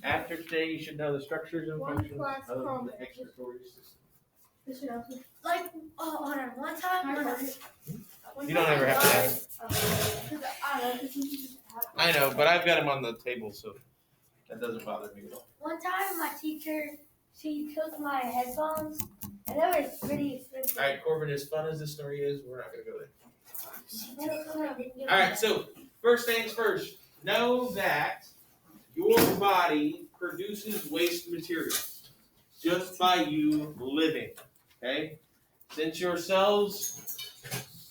After today, you should know the structures and functions of the excretory system. Like, hold on. One time, you don't ever have to ask. I know, but I've got them on the table, so that doesn't bother me at all. One time, my teacher, she took my headphones, and that was pretty expensive. All right, Corbin, as fun as this story is, we're not going to go there. All right, so first things first. Know that your body produces waste material just by you living, okay? Since your cells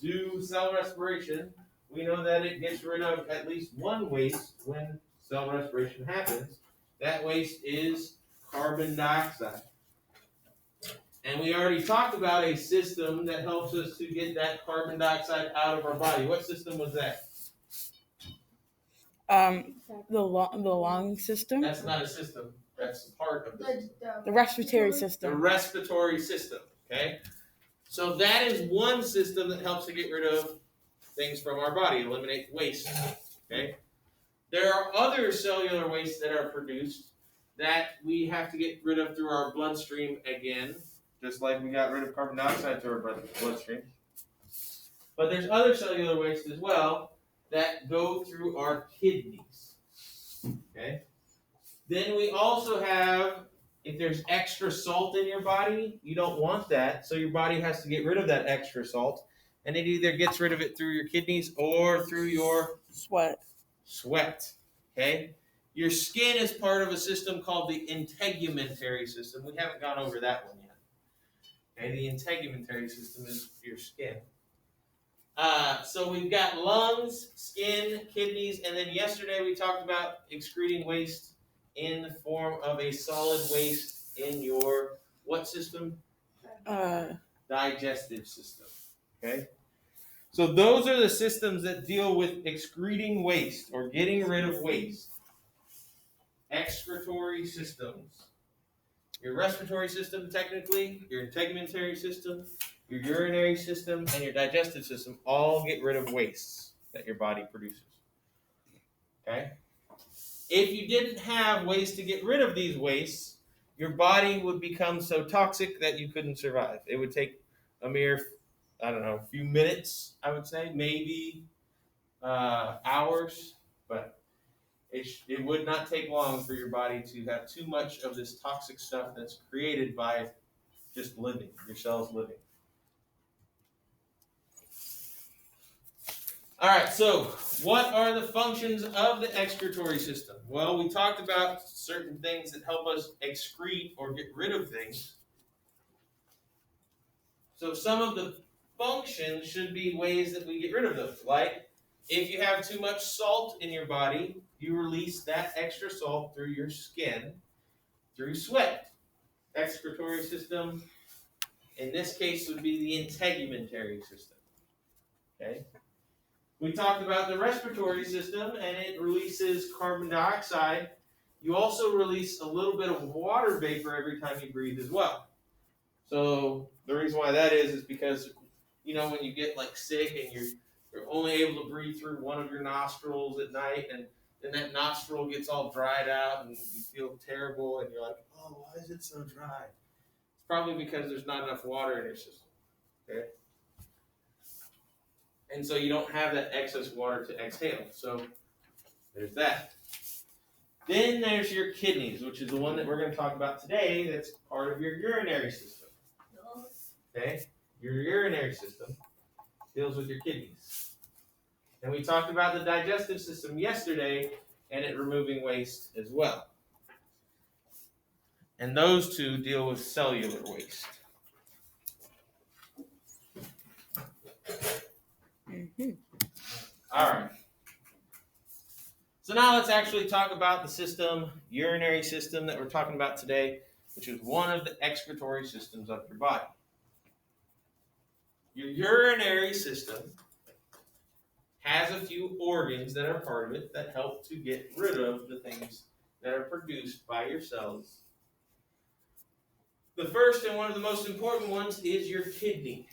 do cell respiration, we know that it gets rid of at least one waste when cell respiration happens. That waste is carbon dioxide. And we already talked about a system that helps us to get that carbon dioxide out of our body. What system was that? The lung system. That's not a system. That's part of the system. The respiratory system. The respiratory system, okay? So that is one system that helps to get rid of things from our body, eliminate waste, okay? There are other cellular wastes that are produced that we have to get rid of through our bloodstream again, just like we got rid of carbon dioxide through our bloodstream. But there's other cellular waste as well that go through our kidneys, okay? Then we also have, if there's extra salt in your body, you don't want that, so your body has to get rid of that extra salt, and it either gets rid of it through your kidneys or through your sweat, okay? Your skin is part of a system called the integumentary system. We haven't gone over that one yet. Okay, the integumentary system is your skin. So we've got lungs, skin, kidneys, and then yesterday we talked about excreting waste in the form of a solid waste in your what system? Digestive system. Okay? So those are the systems that deal with excreting waste or getting rid of waste. Excretory systems. Your respiratory system, technically, your integumentary system, your urinary system, and your digestive system all get rid of wastes that your body produces. Okay? If you didn't have ways to get rid of these wastes, your body would become so toxic that you couldn't survive. It would take a mere, a few minutes, I would say, maybe hours, but it would not take long for your body to have too much of this toxic stuff that's created by just living, your cells living. All right, so what are the functions of the excretory system? Well, we talked about certain things that help us excrete or get rid of things. So some of the functions should be ways that we get rid of them. Like if you have too much salt in your body, you release that extra salt through your skin, through sweat. Excretory system, in this case, would be the integumentary system. Okay? We talked about the respiratory system, and it releases carbon dioxide. You also release a little bit of water vapor every time you breathe as well. So the reason why that is because, when you get like sick and you're only able to breathe through one of your nostrils at night, and then that nostril gets all dried out and you feel terrible, and you're like, oh, why is it so dry? It's probably because there's not enough water in your system. Okay? And so you don't have that excess water to exhale. So there's that. Then there's your kidneys, which is the one that we're going to talk about today. That's part of your urinary system. Okay? Your urinary system deals with your kidneys. And we talked about the digestive system yesterday and it removing waste as well. And those two deal with cellular waste. Mm-hmm. All right. So now let's actually talk about the system, urinary system that we're talking about today, which is one of the excretory systems of your body. Your urinary system has a few organs that are part of it that help to get rid of the things that are produced by your cells. The first and one of the most important ones is your kidney.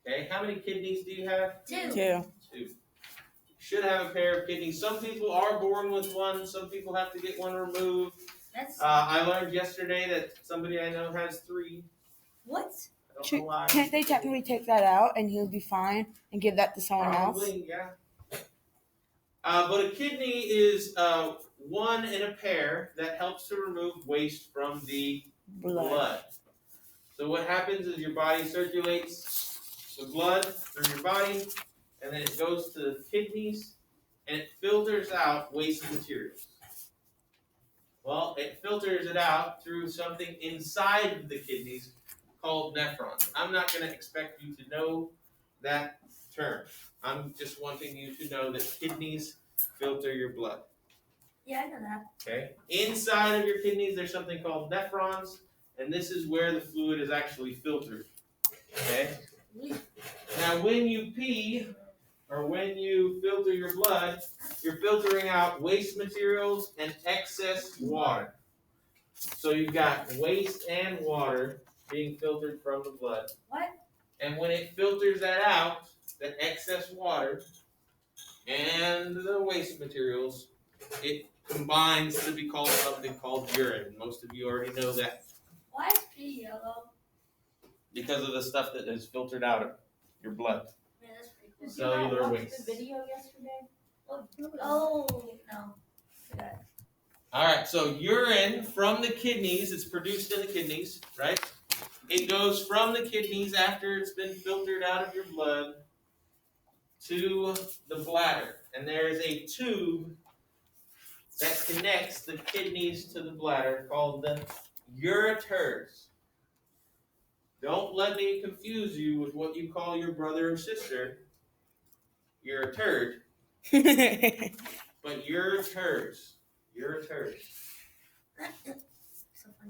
Okay, how many kidneys do you have? Two. Two. should have a pair of kidneys. Some people are born with one. Some people have to get one removed. I learned yesterday that somebody I know has 3. What? I don't know why. Can't they technically take that out and he'll be fine and give that to someone else? Probably, yeah. But a kidney is one in a pair that helps to remove waste from the blood. So what happens is your body circulates the blood through your body, and then it goes to the kidneys, and it filters out waste materials. Well, it filters it out through something inside the kidneys called nephrons. I'm not going to expect you to know that term. I'm just wanting you to know that kidneys filter your blood. Yeah, I know that. Okay? Inside of your kidneys, there's something called nephrons, and this is where the fluid is actually filtered. Okay? Now, when you pee, or when you filter your blood, you're filtering out waste materials and excess water. So you've got waste and water being filtered from the blood. What? And when it filters that out, the excess water and the waste materials, it combines to be called something called urine. Most of you already know that. Why is pee yellow? Because of the stuff that is filtered out of your blood. Yeah, that's pretty cool. Cellular waste. The video yesterday? Oh, no. Forgot. All right, so urine from the kidneys, it's produced in the kidneys, right? It goes from the kidneys after it's been filtered out of your blood to the bladder. And there is a tube that connects the kidneys to the bladder called the ureters. Don't let me confuse you with what you call your brother or sister. You're a turd, but ureters. Ureters.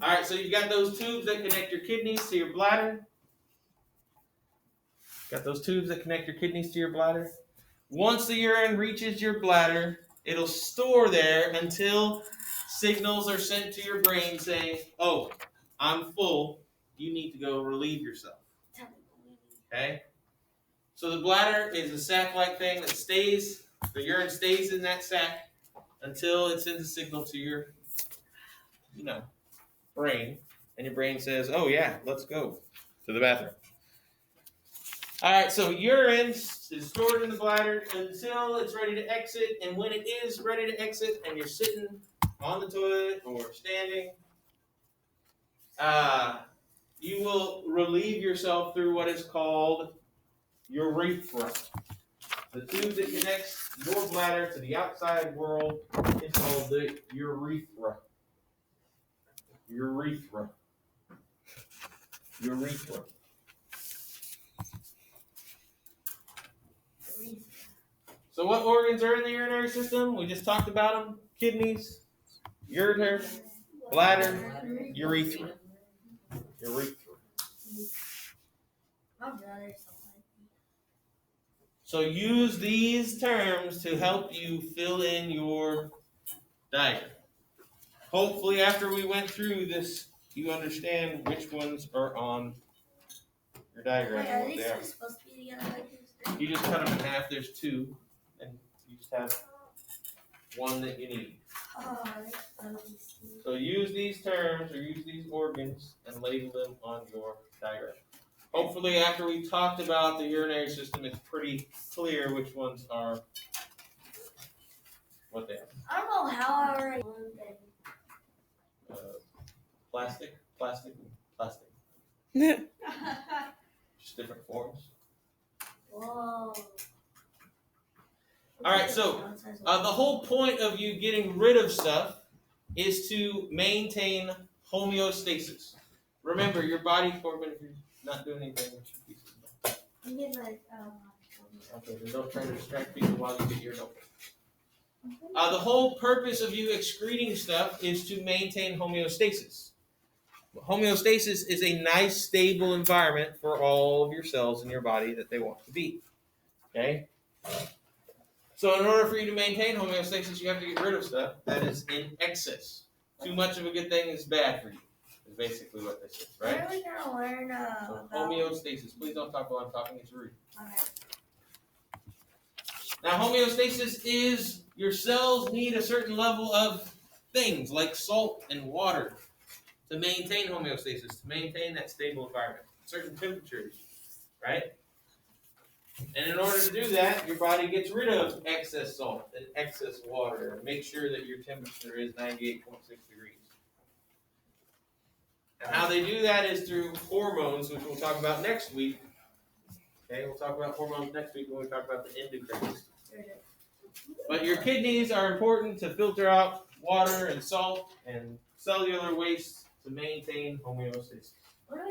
All right, so you've got those tubes that connect your kidneys to your bladder. Got those tubes that connect your kidneys to your bladder. Once the urine reaches your bladder, it'll store there until signals are sent to your brain saying, oh, I'm full. You need to go relieve yourself. Okay? So the bladder is a sac-like thing that stays, the urine stays in that sac until it sends a signal to your, brain. And your brain says, oh yeah, let's go to the bathroom. All right, so urine is stored in the bladder until it's ready to exit. And when it is ready to exit and you're sitting on the toilet or standing, you will relieve yourself through what is called urethra. The tube that connects your bladder to the outside world is called the urethra. Urethra. Urethra. So what organs are in the urinary system? We just talked about them. Kidneys, ureter, bladder, urethra. Urethra. So use these terms to help you fill in your diagram. Hopefully after we went through this, you understand which ones are on your diagram. Wait, are these two supposed to be together like this? You just cut them in half. There's 2, and you just have one that you need. Oh, So use these terms or use these organs and label them on your diagram. Hopefully after we talked about the urinary system, it's pretty clear which ones are what they are. I don't know how I already learned that. Plastic. Just different forms. Whoa. All right, so the whole point of you getting rid of stuff is to maintain homeostasis. Remember, your body forming, if you're not doing anything with your pieces. You get like, Okay, then don't try to distract people while you get your notebook. The whole purpose of you excreting stuff is to maintain homeostasis. Homeostasis is a nice, stable environment for all of your cells in your body that they want to be. Okay? So in order for you to maintain homeostasis, you have to get rid of stuff that is in excess. Too much of a good thing is bad for you, is basically what this is, right? Where are we going to learn So about homeostasis. Please don't talk while I'm talking. It's rude. Okay. Now, homeostasis is your cells need a certain level of things like salt and water to maintain homeostasis, to maintain that stable environment, certain temperatures, right? And in order to do that, your body gets rid of excess salt and excess water and make sure that your temperature is 98.6 degrees. And how they do that is through hormones, which we'll talk about next week. Okay, we'll talk about hormones next week when we talk about the endocrine system. But your kidneys are important to filter out water and salt and cellular waste to maintain homeostasis. What do I